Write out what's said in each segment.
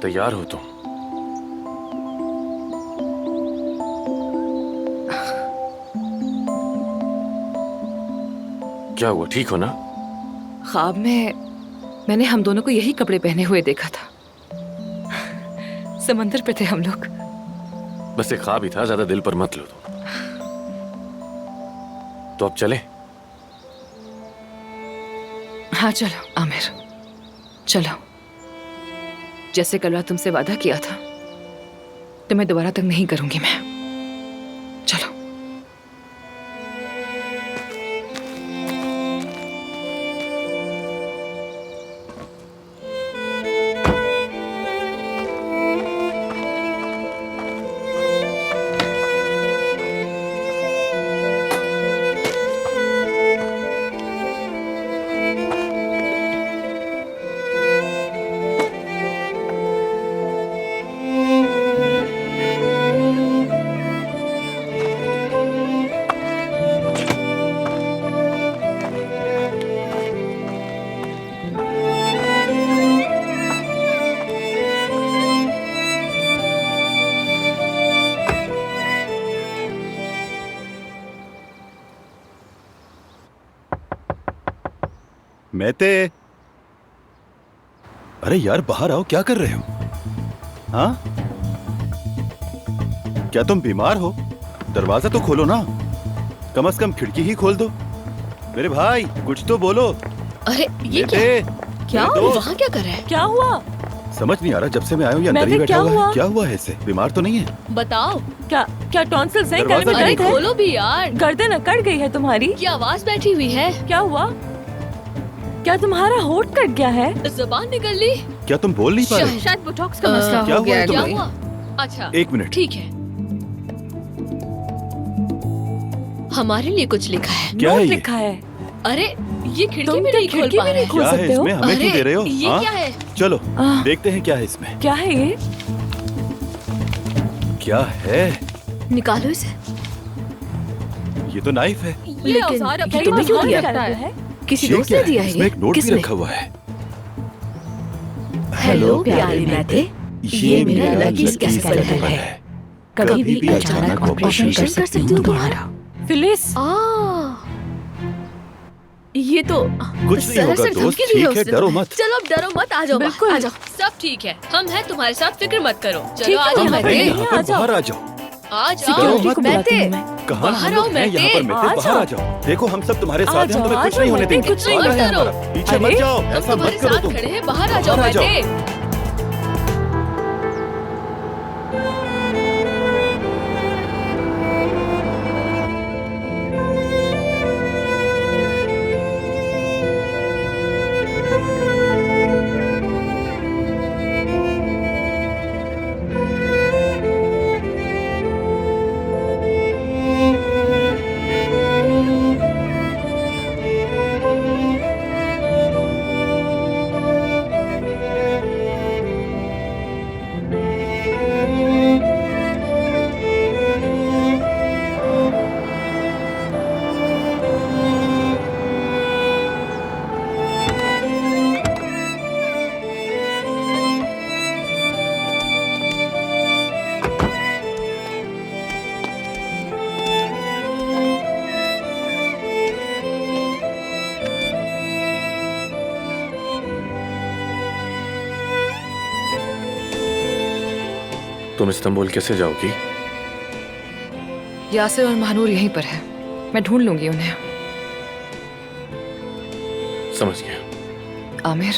तैयार हो तुम? क्या हुआ, ठीक हो ना? ख्वाब में मैंने हम दोनों को यही कपड़े पहने हुए देखा था। समंदर पे थे हम लोग। बस एक ख्वाब ही था, ज्यादा दिल पर मत लो तुम। तो अब चले? हाँ चलो आमिर, चलो। जैसे कल रात तुमसे वादा किया था, तो मैं दोबारा तक नहीं करूंगी मैं। चलो। मेहते, अरे यार बाहर आओ, क्या कर रहे हो? हाँ, क्या तुम बीमार हो? दरवाजा तो खोलो ना, कम से कम खिड़की ही खोल दो। मेरे भाई कुछ तो बोलो। अरे ये क्या वहाँ क्या कर रहा है? क्या हुआ? समझ नहीं आ रहा, जब से मैं आया हूँ ये अंदर ही बैठा हुआ है। क्या हुआ है इसे? बीमार तो नहीं है? बताओ। क्या क्या टॉन्सिल्स हैं? गले में अरे दर्द है? खोलो भी यार। गर्दन अकड़ गई है तुम्हारी? की आवाज बैठी हुई है। क्या हुआ? क्या तुम्हारा होंठ कट गया है? जुबान निकल ली। क्या तुम बोल नहीं पा रहे? शायद बोटॉक्स का मसला क्या हो गया हुआ है क्या तुम्हें? हुआ? अच्छा एक मिनट। ठीक है, हमारे लिए कुछ लिखा है। क्या है नोट ये? लिखा है। अरे ये खिड़की तुम भी क्या नहीं खोल खिड़की पा भी रहे नहीं खोल क्या है सकते हो? इसमें? हमें क्यों दे रहे हो? ये हाँ? क्या है? चलो आह। देखते हैं क्या है इसमें। क्या है ये? क्या है? निकालो इसे। ये तो नाइफ है। ये लेकिन औजार ये तुम्हें क्यों दिया? है? किसी ये दोस्त क्या ने है? दिया है इसमें ये? एक नोट भी किसने? रखा हुआ है। हेलो प्यारे मेहते, ये मेरा लकी स्केल्पल है। कभी भी अचानक ऑपरेशन कर सकती हूँ तुम्हारा। फिलिस, ये तो कुछ नहीं होगा दोस्त, ठीक है, डरो मत। चलो अब डरो मत, आ जाओ बिल्कुल। आ जाओ। सब ठीक है, हम हैं तुम्हारे साथ, फिक्र मत करो। ठीक चलो है, आ जाओ हम महते, यहाँ पर आ जाओ। बाहर आ जाओ। आ जाओ सिक्योरिटी को महते। कहाँ बाहर हम लोग आओ हैं? यहाँ पर महते, मेहते, आ बाहर आ जाओ। जाओ। देखो हम सब तुम्हारे आ साथ हैं, जाओ, तुम्हें आ कुछ जाओ, नहीं होने महते, देंगे। कुछ नहीं स्वागत होगा। है हमारा। पीछे मत अरे, जाओ, हम ऐसा तुम्हारे मत करो साथ तुम। खड़े हैं, बाहर आ जाओ बाहर आ जाओ। महते। तुम इस्तांबुल कैसे जाओगी? यासिर और महानूर यहीं पर है, मैं ढूंढ लूंगी उन्हें। समझ गया। आमिर,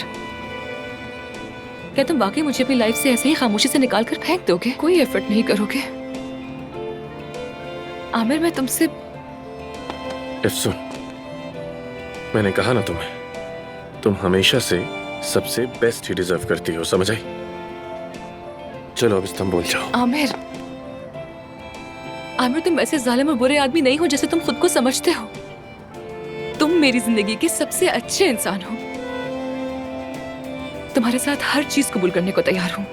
क्या तुम वाकई मुझे अपनी लाइफ से ऐसे ही खामोशी से निकाल कर फेंक दोगे? कोई एफर्ट नहीं करोगे? आमिर मैं तुमसे सुन, मैंने कहा ना तुम्हें, तुम हमेशा से सबसे बेस्ट ही डिजर्व करती हो, समझ आई? चलो अब इस्तांबुल जाओ। आमिर, आमिर तुम ऐसे जालिम और बुरे आदमी नहीं हो जैसे तुम खुद को समझते हो। तुम मेरी जिंदगी के सबसे अच्छे इंसान हो। तुम्हारे साथ हर चीज कबूल करने को तैयार हूं।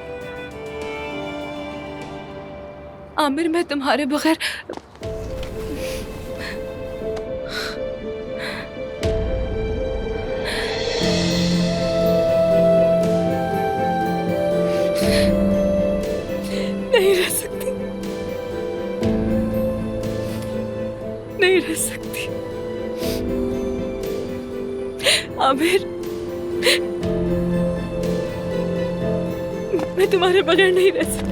आमिर मैं तुम्हारे बगैर आमिर, मैं तुम्हारे बगैर नहीं रह सकती।